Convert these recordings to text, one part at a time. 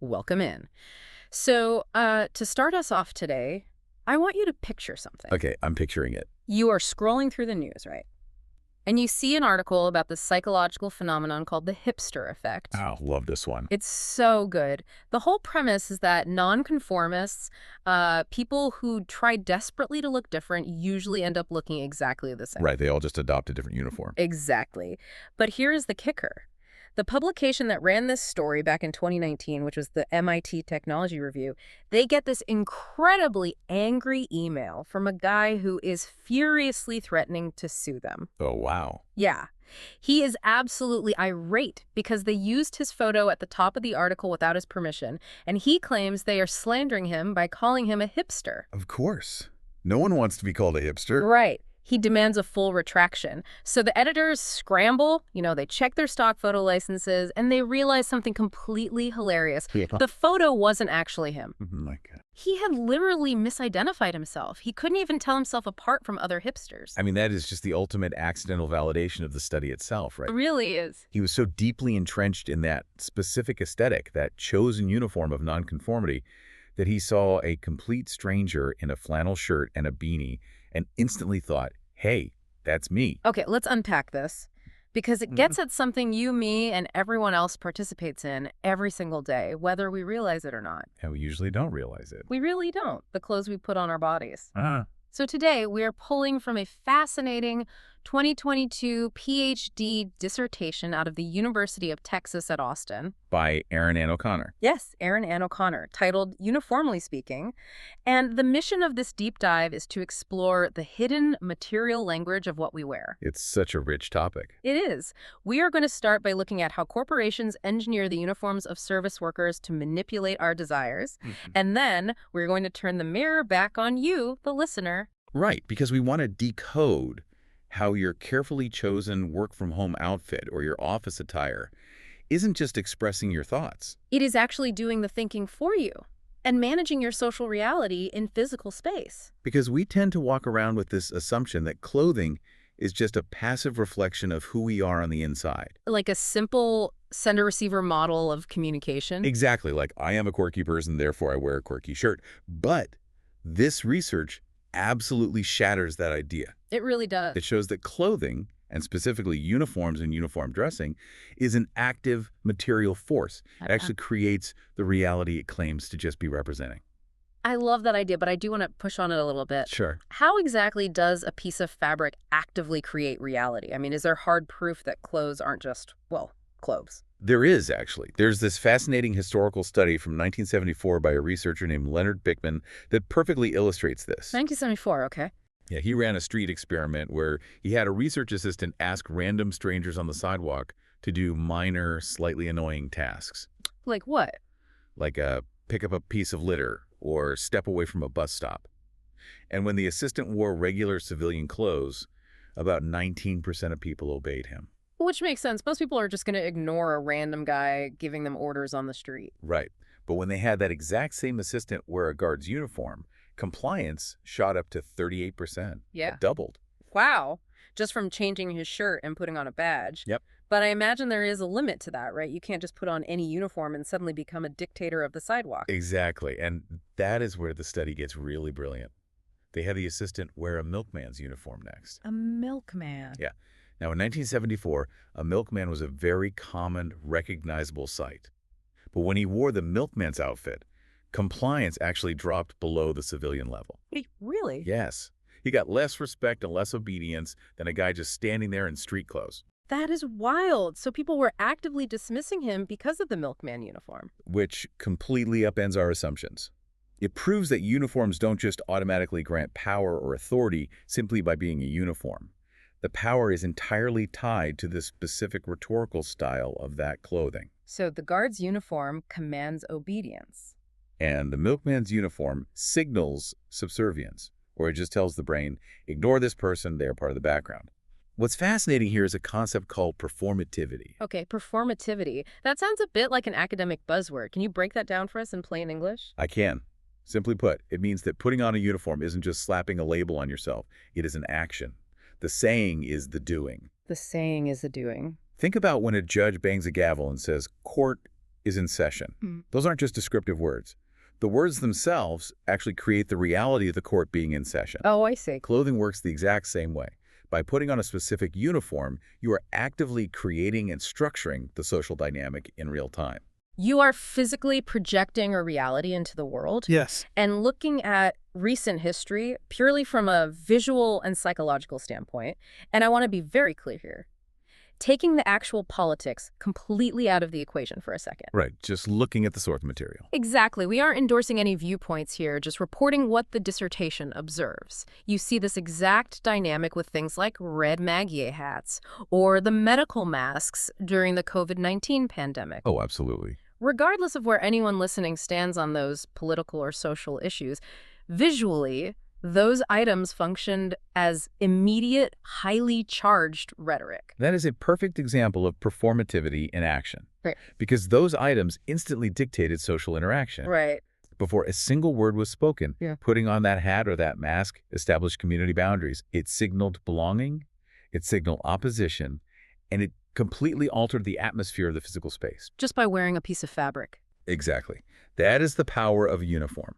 Welcome in. To start us off today, I want you to picture something. Okay, I'm picturing it. You are scrolling through the news, right? And you see an article about this psychological phenomenon called the hipster effect. Oh, love this one. It's so good. The whole premise is that nonconformists, people who try desperately to look different, usually end up looking exactly the same. Right, they all just adopt a different uniform. Exactly. But here is the kicker. The publication that ran this story back in 2019, which was the MIT Technology Review, they get this incredibly angry email from a guy who is furiously threatening to sue them. Oh, wow. Yeah. He is absolutely irate because they used his photo at the top of the article without his permission, and he claims they are slandering him by calling him a hipster. Of course. No one wants to be called a hipster. Right. He demands a full retraction. So the editors scramble, they check their stock photo licenses, and they realize something completely hilarious. Yeah. The photo wasn't actually him. Oh my God. He had literally misidentified himself. He couldn't even tell himself apart from other hipsters. I mean, that is just the ultimate accidental validation of the study itself, right? It really is. He was so deeply entrenched in that specific aesthetic, that chosen uniform of nonconformity, that he saw a complete stranger in a flannel shirt and a beanie and instantly thought, hey, that's me. Okay, let's unpack this, because it gets at something you, me, and everyone else participates in every single day, whether we realize it or not. And we usually don't realize it. We really don't, the clothes we put on our bodies. Ah. So today, we are pulling from a fascinating 2022 PhD dissertation out of the University of Texas at Austin. By Erin Ann O'Connor. Yes, Erin Ann O'Connor, titled Uniformly Speaking. And the mission of this deep dive is to explore the hidden material language of what we wear. It's such a rich topic. It is. We are going to start by looking at how corporations engineer the uniforms of service workers to manipulate our desires. And then we're going to turn the mirror back on you, the listener. Right, because we want to decode how your carefully chosen work-from-home outfit or your office attire isn't just expressing your thoughts. It is actually doing the thinking for you and managing your social reality in physical space. Because we tend to walk around with this assumption that clothing is just a passive reflection of who we are on the inside. Like a simple sender-receiver model of communication. Exactly, like I am a quirky person, therefore I wear a quirky shirt. But this research absolutely shatters that idea. It really does. It shows that clothing, and specifically uniforms and uniform dressing, is an active material force. It actually creates the reality it claims to just be representing. I love that idea, but I do want to push on it a little bit. Sure. How exactly does a piece of fabric actively create reality? I mean, is there hard proof that clothes aren't just, well, clothes? There is, actually. There's this fascinating historical study from 1974 by a researcher named Leonard Bickman that perfectly illustrates this. 1974, okay. Yeah, he ran a street experiment where he had a research assistant ask random strangers on the sidewalk to do minor, slightly annoying tasks. Like what? Like pick up a piece of litter or step away from a bus stop. And when the assistant wore regular civilian clothes, about 19% of people obeyed him. Which makes sense. Most people are just going to ignore a random guy giving them orders on the street. Right. But when they had that exact same assistant wear a guard's uniform, compliance shot up to 38%. Yeah. It doubled. Wow. Just from changing his shirt and putting on a badge. Yep. But I imagine there is a limit to that, right? You can't just put on any uniform and suddenly become a dictator of the sidewalk. Exactly. And that is where the study gets really brilliant. They had the assistant wear a milkman's uniform next. A milkman. Yeah. Now, in 1974, a milkman was a very common, recognizable sight. But when he wore the milkman's outfit, compliance actually dropped below the civilian level. Wait, really? Yes. He got less respect and less obedience than a guy just standing there in street clothes. That is wild. So people were actively dismissing him because of the milkman uniform. Which completely upends our assumptions. It proves that uniforms don't just automatically grant power or authority simply by being a uniform. The power is entirely tied to the specific rhetorical style of that clothing. So the guard's uniform commands obedience. And the milkman's uniform signals subservience, or it just tells the brain, ignore this person, they're part of the background. What's fascinating here is a concept called performativity. Okay, performativity. That sounds a bit like an academic buzzword. Can you break that down for us in plain English? I can. Simply put, it means that putting on a uniform isn't just slapping a label on yourself. It is an action. The saying is the doing. The saying is the doing. Think about when a judge bangs a gavel and says, "Court is in session. Mm. Those aren't just descriptive words. The words themselves actually create the reality of the court being in session. Oh, I see. Clothing works the exact same way. By putting on a specific uniform, you are actively creating and structuring the social dynamic in real time. You are physically projecting a reality into the world. Yes. And looking at recent history purely from a visual and psychological standpoint, and I want to be very clear here, taking the actual politics completely out of the equation for a second. Right, just looking at the source material. Exactly. We aren't endorsing any viewpoints here, just reporting what the dissertation observes. You see this exact dynamic with things like red Maguier hats or the medical masks during the COVID-19 pandemic. Oh, absolutely. Regardless of where anyone listening stands on those political or social issues, visually, those items functioned as immediate, highly charged rhetoric. That is a perfect example of performativity in action. Right. Because those items instantly dictated social interaction. Right. Before a single word was spoken, Yeah. putting on that hat or that mask established community boundaries. It signaled belonging, it signaled opposition, and it completely altered the atmosphere of the physical space. Just by wearing a piece of fabric. Exactly. That is the power of a uniform.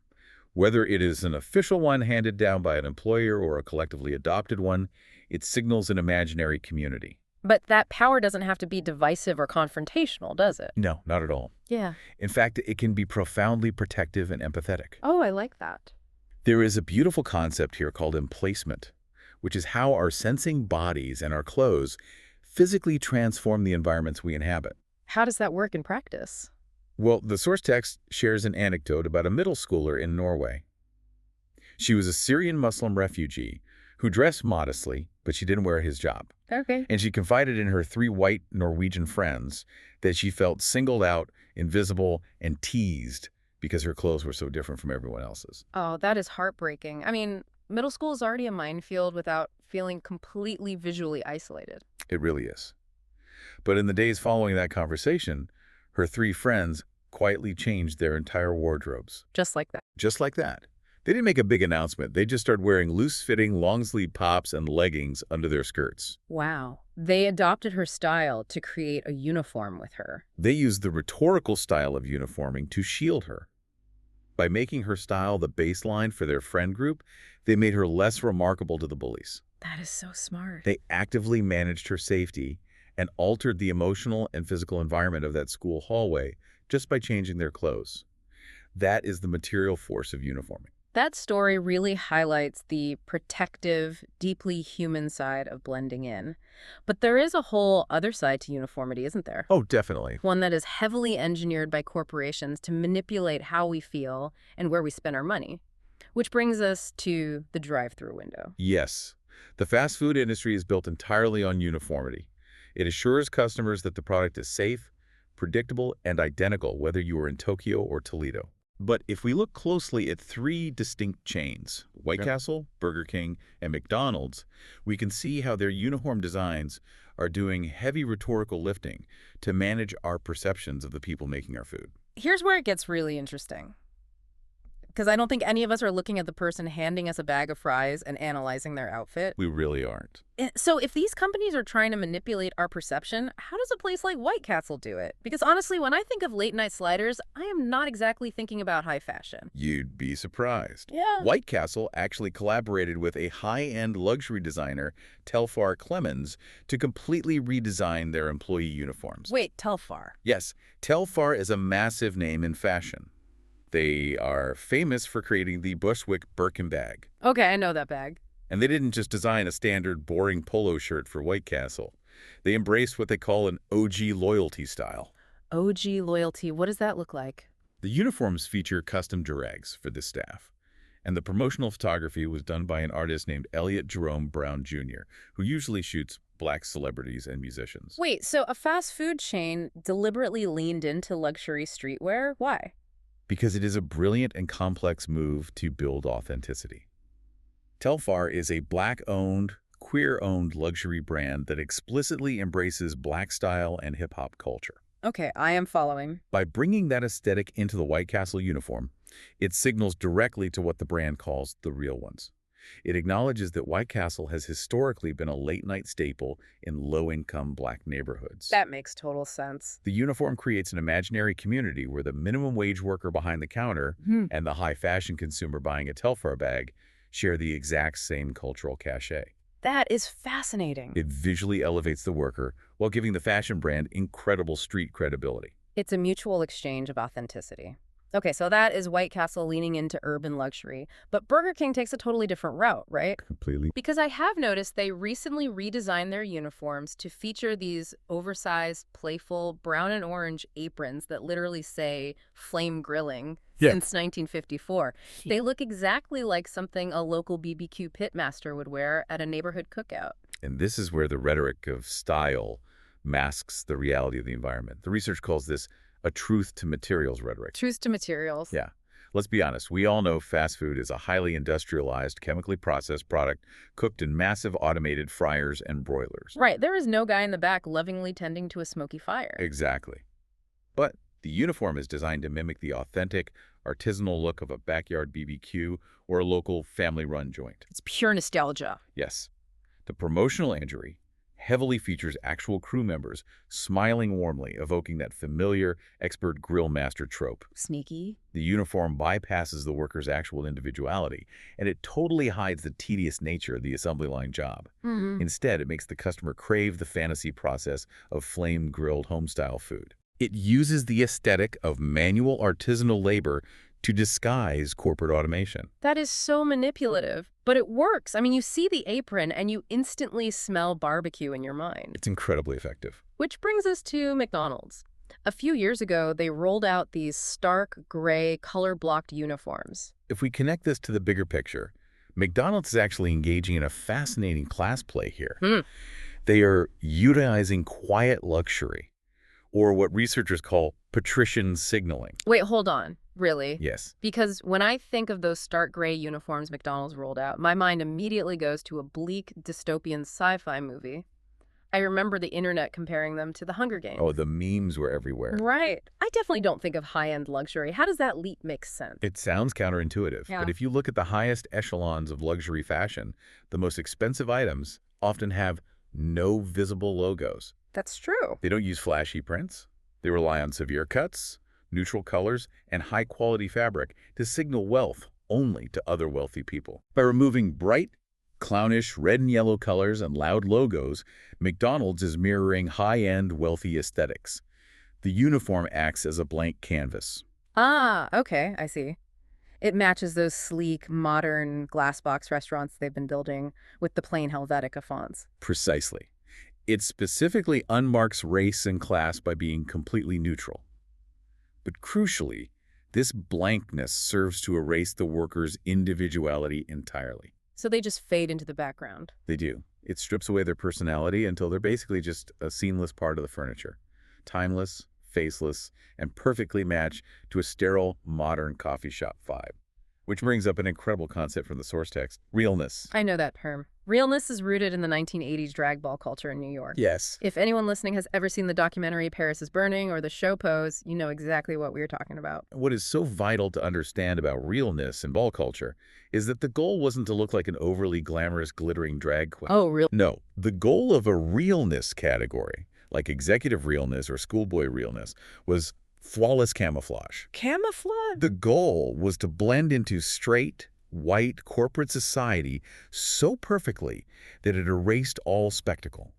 Whether it is an official one handed down by an employer or a collectively adopted one, it signals an imaginary community. But that power doesn't have to be divisive or confrontational, does it? No, not at all. Yeah. In fact, it can be profoundly protective and empathetic. Oh, I like that. There is a beautiful concept here called emplacement, which is how our sensing bodies and our clothes physically transform the environments we inhabit. How does that work in practice? Well, the source text shares an anecdote about a middle schooler in Norway. She was a Syrian Muslim refugee who dressed modestly, but she didn't wear his hijab. Okay. And she confided in her 3 white Norwegian friends that she felt singled out, invisible, and teased because her clothes were so different from everyone else's. Oh, that is heartbreaking. I mean, middle school is already a minefield without feeling completely visually isolated. It really is. But in the days following that conversation, her 3 friends quietly changed their entire wardrobes. Just like that. Just like that. They didn't make a big announcement. They just started wearing loose-fitting, long-sleeve tops and leggings under their skirts. Wow. They adopted her style to create a uniform with her. They used the rhetorical style of uniforming to shield her. By making her style the baseline for their friend group, they made her less remarkable to the bullies. That is so smart. They actively managed her safety and altered the emotional and physical environment of that school hallway just by changing their clothes. That is the material force of uniforming. That story really highlights the protective, deeply human side of blending in. But there is a whole other side to uniformity, isn't there? Oh, definitely. One that is heavily engineered by corporations to manipulate how we feel and where we spend our money. Which brings us to the drive-through window. Yes. The fast food industry is built entirely on uniformity. It assures customers that the product is safe, predictable, and identical whether you are in Tokyo or Toledo. But if we look closely at 3 distinct chains, White Castle, Burger King, and McDonald's, we can see how their uniform designs are doing heavy rhetorical lifting to manage our perceptions of the people making our food. Here's where it gets really interesting. Because I don't think any of us are looking at the person handing us a bag of fries and analyzing their outfit. We really aren't. So if these companies are trying to manipulate our perception, how does a place like White Castle do it? Because honestly, when I think of late-night sliders, I am not exactly thinking about high fashion. You'd be surprised. Yeah. White Castle actually collaborated with a high-end luxury designer, Telfar Clemens, to completely redesign their employee uniforms. Wait, Telfar. Yes, Telfar is a massive name in fashion. They are famous for creating the Bushwick Birkin bag. Okay, I know that bag. And they didn't just design a standard boring polo shirt for White Castle. They embraced what they call an OG loyalty style. OG loyalty, what does that look like? The uniforms feature custom durags for the staff. And the promotional photography was done by an artist named Elliot Jerome Brown Jr., who usually shoots Black celebrities and musicians. Wait, so a fast food chain deliberately leaned into luxury streetwear? Why? Because it is a brilliant and complex move to build authenticity. Telfar is a Black-owned, queer-owned luxury brand that explicitly embraces Black style and hip-hop culture. Okay, I am following. By bringing that aesthetic into the White Castle uniform, it signals directly to what the brand calls the real ones. It acknowledges that White Castle has historically been a late-night staple in low-income Black neighborhoods. That makes total sense. The uniform creates an imaginary community where the minimum wage worker behind the counter and the high-fashion consumer buying a Telfar bag share the exact same cultural cachet. That is fascinating. It visually elevates the worker while giving the fashion brand incredible street credibility. It's a mutual exchange of authenticity. Okay, so that is White Castle leaning into urban luxury. But Burger King takes a totally different route, right? Completely. Because I have noticed they recently redesigned their uniforms to feature these oversized, playful brown and orange aprons that literally say flame grilling since 1954. They look exactly like something a local BBQ pitmaster would wear at a neighborhood cookout. And this is where the rhetoric of style masks the reality of the environment. The research calls this a truth to materials rhetoric. Truth to materials. Yeah. Let's be honest. We all know fast food is a highly industrialized, chemically processed product cooked in massive automated fryers and broilers. Right. There is no guy in the back lovingly tending to a smoky fire. Exactly. But the uniform is designed to mimic the authentic, artisanal look of a backyard BBQ or a local family-run joint. It's pure nostalgia. Yes. The promotional lingerie heavily features actual crew members smiling warmly, evoking that familiar expert grill master trope. Sneaky. The uniform bypasses the worker's actual individuality, and it totally hides the tedious nature of the assembly line job. Instead, it makes the customer crave the fantasy process of flame-grilled home-style food. It uses the aesthetic of manual artisanal labor to disguise corporate automation. That is so manipulative, but it works. I mean, you see the apron and you instantly smell barbecue in your mind. It's incredibly effective. Which brings us to McDonald's. A few years ago, they rolled out these stark gray color-blocked uniforms. If we connect this to the bigger picture, McDonald's is actually engaging in a fascinating class play here. They are utilizing quiet luxury, or what researchers call patrician signaling. Wait, hold on. Really? Yes. Because when I think of those stark gray uniforms McDonald's rolled out, my mind immediately goes to a bleak dystopian sci-fi movie. I remember the internet comparing them to the Hunger Games. Oh, the memes were everywhere. Right. I definitely don't think of high-end luxury. How does that leap make sense? It sounds counterintuitive, Yeah. but if you look at the highest echelons of luxury fashion, the most expensive items often have no visible logos. That's true. They don't use flashy prints. They rely on severe cuts, neutral colors, and high-quality fabric to signal wealth only to other wealthy people. By removing bright, clownish red and yellow colors and loud logos, McDonald's is mirroring high-end, wealthy aesthetics. The uniform acts as a blank canvas. Ah, okay, I see. It matches those sleek, modern glass box restaurants they've been building with the plain Helvetica fonts. Precisely. It specifically unmarks race and class by being completely neutral. But crucially, this blankness serves to erase the worker's individuality entirely. So they just fade into the background. They do. It strips away their personality until they're basically just a seamless part of the furniture. Timeless, faceless, and perfectly matched to a sterile, modern coffee shop vibe. Which brings up an incredible concept from the source text, realness. I know that term. Realness is rooted in the 1980s drag ball culture in New York. Yes. If anyone listening has ever seen the documentary Paris is Burning or the show Pose, you know exactly what we are talking about. What is so vital to understand about realness in ball culture is that the goal wasn't to look like an overly glamorous, glittering drag queen. Oh, really? No, the goal of a realness category, like executive realness or schoolboy realness, was flawless camouflage. Camouflage? The goal was to blend into straight, white corporate society so perfectly that it erased all spectacle.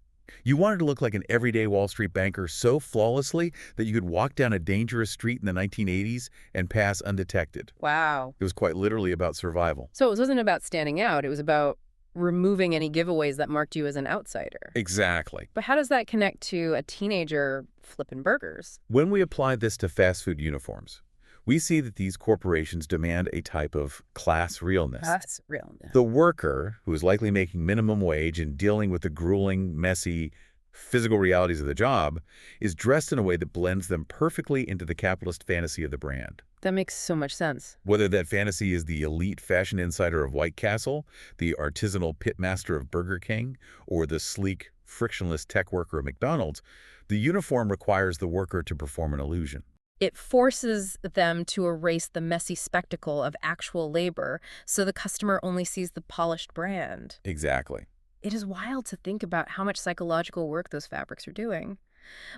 You wanted to look like an everyday Wall Street banker so flawlessly that you could walk down a dangerous street in the 1980s and pass undetected. Wow. It was quite literally about survival. So it wasn't about standing out. It was about removing any giveaways that marked you as an outsider. Exactly. But how does that connect to a teenager flipping burgers? When we apply this to fast food uniforms, we see that these corporations demand a type of class realness. That's realness. The worker, who is likely making minimum wage and dealing with the grueling, messy, physical realities of the job, is dressed in a way that blends them perfectly into the capitalist fantasy of the brand. That makes so much sense. Whether that fantasy is the elite fashion insider of White Castle, the artisanal pitmaster of Burger King, or the sleek, frictionless tech worker of McDonald's, the uniform requires the worker to perform an illusion. It forces them to erase the messy spectacle of actual labor so the customer only sees the polished brand. Exactly. It is wild to think about how much psychological work those fabrics are doing.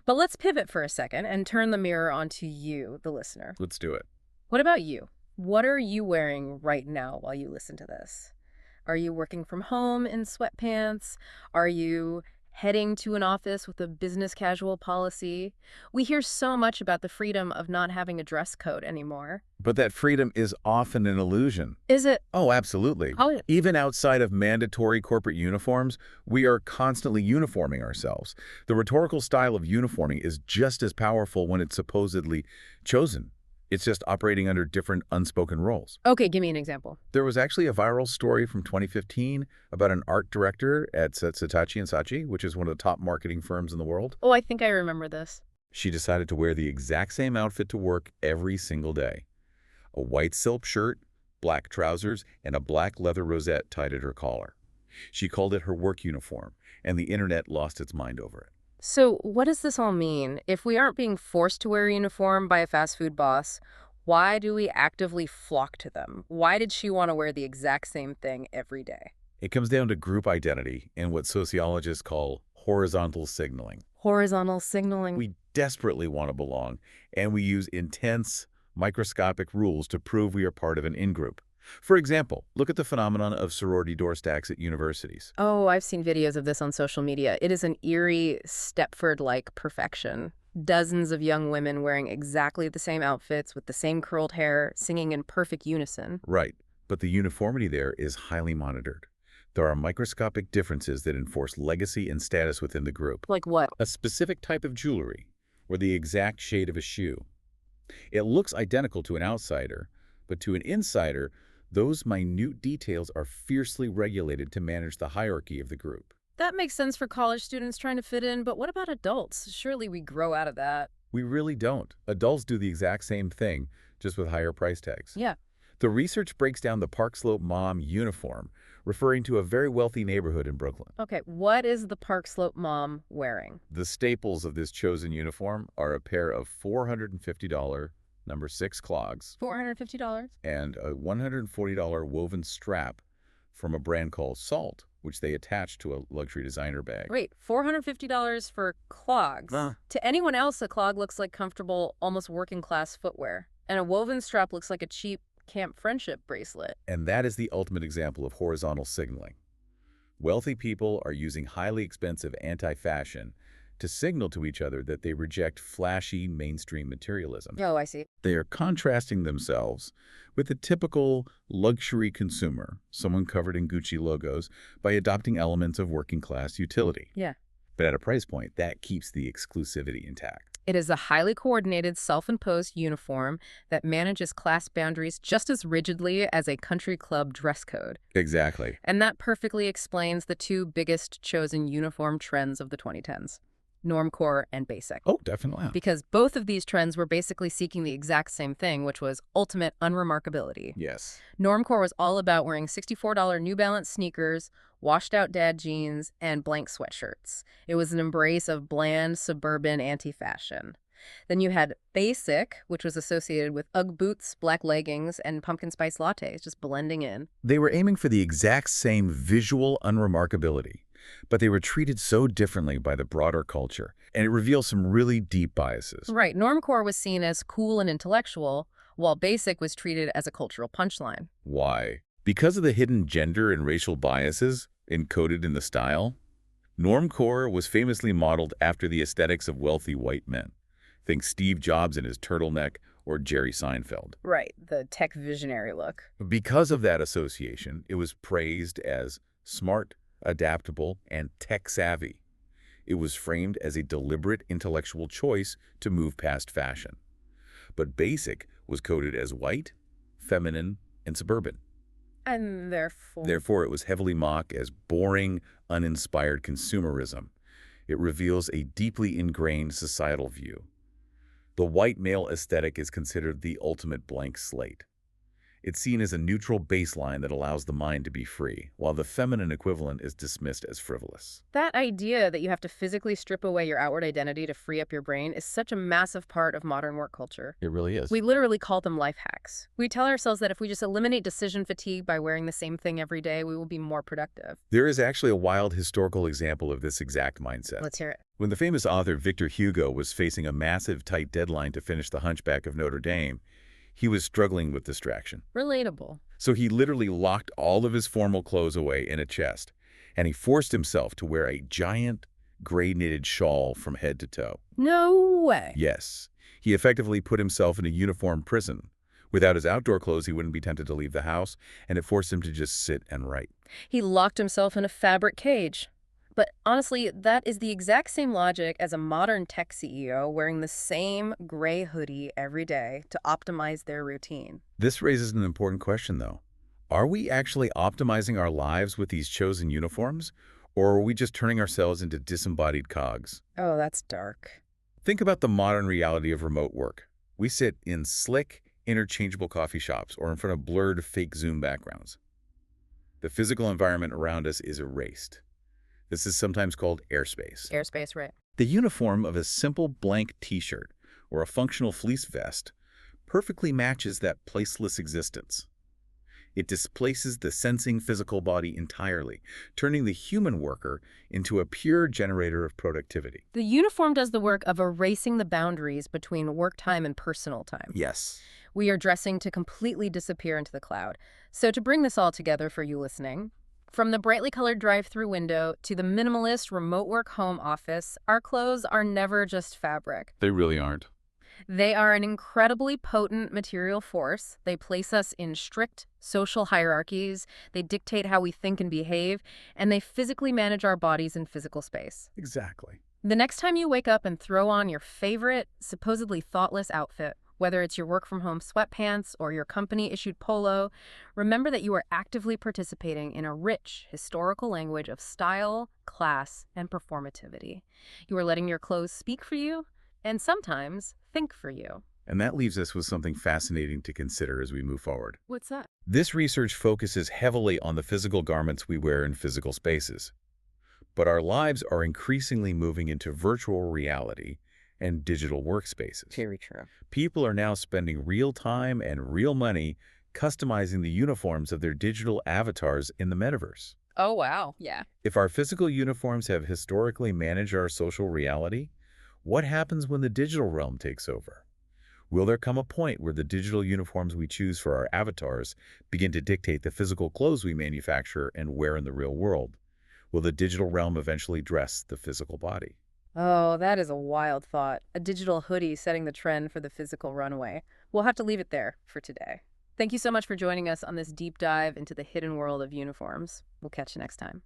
But let's pivot for a second and turn the mirror onto you, the listener. Let's do it. What about you? What are you wearing right now while you listen to this? Are you working from home in sweatpants? Are you heading to an office with a business casual policy? We hear so much about the freedom of not having a dress code anymore. But that freedom is often an illusion. Is it? Oh, absolutely. Oh, Even outside of mandatory corporate uniforms, we are constantly uniforming ourselves. The rhetorical style of uniforming is just as powerful when it's supposedly chosen. It's just operating under different unspoken roles. okay, give me an example. There was actually a viral story from 2015 about an art director at Saatchi & Saatchi, which is one of the top marketing firms in the world. Oh, I think I remember this. She decided to wear the exact same outfit to work every single day. A white silk shirt, black trousers, and a black leather rosette tied at her collar. She called it her work uniform, and the internet lost its mind over it. So, what does this all mean? If we aren't being forced to wear a uniform by a fast food boss, why do we actively flock to them? Why did she want to wear the exact same thing every day? It comes down to group identity and what sociologists call horizontal signaling. Horizontal signaling. We desperately want to belong, and we use intense, microscopic rules to prove we are part of an in-group. For example, look at the phenomenon of sorority door stacks at universities. Oh, I've seen videos of this on social media. It is an eerie Stepford-like perfection. Dozens of young women wearing exactly the same outfits with the same curled hair, singing in perfect unison. Right, but the uniformity there is highly monitored. There are microscopic differences that enforce legacy and status within the group. Like what? A specific type of jewelry, or the exact shade of a shoe. It looks identical to an outsider, but to an insider, those minute details are fiercely regulated to manage the hierarchy of the group. That makes sense for college students trying to fit in, but what about adults? Surely we grow out of that. We really don't. Adults do the exact same thing, just with higher price tags. Yeah. The research breaks down the Park Slope mom uniform, referring to a very wealthy neighborhood in Brooklyn. Okay, what is the Park Slope mom wearing? The staples of this chosen uniform are a pair of $450 number 6 clogs $450? and a $140 woven strap from a brand called Salt, which they attach to a luxury designer bag. Wait, $450 for clogs. To anyone else, a clog looks like comfortable, almost working-class footwear. And a woven strap looks like a cheap camp friendship bracelet. And that is the ultimate example of horizontal signaling. Wealthy people are using highly expensive anti-fashion to signal to each other that they reject flashy mainstream materialism. Oh, I see. They are contrasting themselves with the typical luxury consumer, someone covered in Gucci logos, by adopting elements of working-class utility. Yeah. But at a price point, that keeps the exclusivity intact. It is a highly coordinated, self-imposed uniform that manages class boundaries just as rigidly as a country club dress code. Exactly. And that perfectly explains the two biggest chosen uniform trends of the 2010s. Normcore and basic. Oh, definitely. Because both of these trends were basically seeking the exact same thing, which was ultimate unremarkability. Yes. Normcore was all about wearing $64 New Balance sneakers, washed-out dad jeans, and blank sweatshirts. It was an embrace of bland, suburban anti-fashion. Then you had basic, which was associated with Ugg boots, black leggings, and pumpkin spice lattes, just blending in. They were aiming for the exact same visual unremarkability, but they were treated so differently by the broader culture, and it reveals some really deep biases. Right. Normcore was seen as cool and intellectual, while basic was treated as a cultural punchline. Why? Because of the hidden gender and racial biases encoded in the style. Normcore was famously modeled after the aesthetics of wealthy white men. Think Steve Jobs in his turtleneck or Jerry Seinfeld. Right. The tech visionary look. Because of that association, it was praised as smart, adaptable, and tech-savvy. It was framed as a deliberate intellectual choice to move past fashion. But basic was coded as white, feminine, and suburban. And Therefore, it was heavily mocked as boring, uninspired consumerism. It reveals a deeply ingrained societal view. The white male aesthetic is considered the ultimate blank slate. It's seen as a neutral baseline that allows the mind to be free, while the feminine equivalent is dismissed as frivolous. That idea that you have to physically strip away your outward identity to free up your brain is such a massive part of modern work culture. It really is. We literally call them life hacks. We tell ourselves that if we just eliminate decision fatigue by wearing the same thing every day, we will be more productive. There is actually a wild historical example of this exact mindset. Let's hear it. When the famous author Victor Hugo was facing a massive, tight deadline to finish The Hunchback of Notre Dame, he was struggling with distraction. Relatable. So he literally locked all of his formal clothes away in a chest, and he forced himself to wear a giant, gray knitted shawl from head to toe. No way. Yes, he effectively put himself in a uniform prison. Without his outdoor clothes, he wouldn't be tempted to leave the house, and it forced him to just sit and write. He locked himself in a fabric cage. But honestly, that is the exact same logic as a modern tech CEO wearing the same gray hoodie every day to optimize their routine. This raises an important question, though. Are we actually optimizing our lives with these chosen uniforms, or are we just turning ourselves into disembodied cogs? Oh, that's dark. Think about the modern reality of remote work. We sit in slick, interchangeable coffee shops or in front of blurred fake Zoom backgrounds. The physical environment around us is erased. This is sometimes called airspace. Airspace, right. The uniform of a simple blank t-shirt or a functional fleece vest perfectly matches that placeless existence. It displaces the sensing physical body entirely, turning the human worker into a pure generator of productivity. The uniform does the work of erasing the boundaries between work time and personal time. Yes. We are dressing to completely disappear into the cloud. So to bring this all together for you listening, from the brightly colored drive-through window to the minimalist remote work home office, our clothes are never just fabric. They really aren't. They are an incredibly potent material force. They place us in strict social hierarchies, they dictate how we think and behave, and they physically manage our bodies in physical space. Exactly. The next time you wake up and throw on your favorite, supposedly thoughtless outfit, whether it's your work-from-home sweatpants or your company-issued polo, remember that you are actively participating in a rich, historical language of style, class, and performativity. You are letting your clothes speak for you, and sometimes think for you. And that leaves us with something fascinating to consider as we move forward. What's that? This research focuses heavily on the physical garments we wear in physical spaces. But our lives are increasingly moving into virtual reality and digital workspaces. Very true. People are now spending real time and real money customizing the uniforms of their digital avatars in the metaverse. Oh, wow. Yeah. If our physical uniforms have historically managed our social reality, what happens when the digital realm takes over? Will there come a point where the digital uniforms we choose for our avatars begin to dictate the physical clothes we manufacture and wear in the real world? Will the digital realm eventually dress the physical body? Oh, that is a wild thought. A digital hoodie setting the trend for the physical runway. We'll have to leave it there for today. Thank you so much for joining us on this deep dive into the hidden world of uniforms. We'll catch you next time.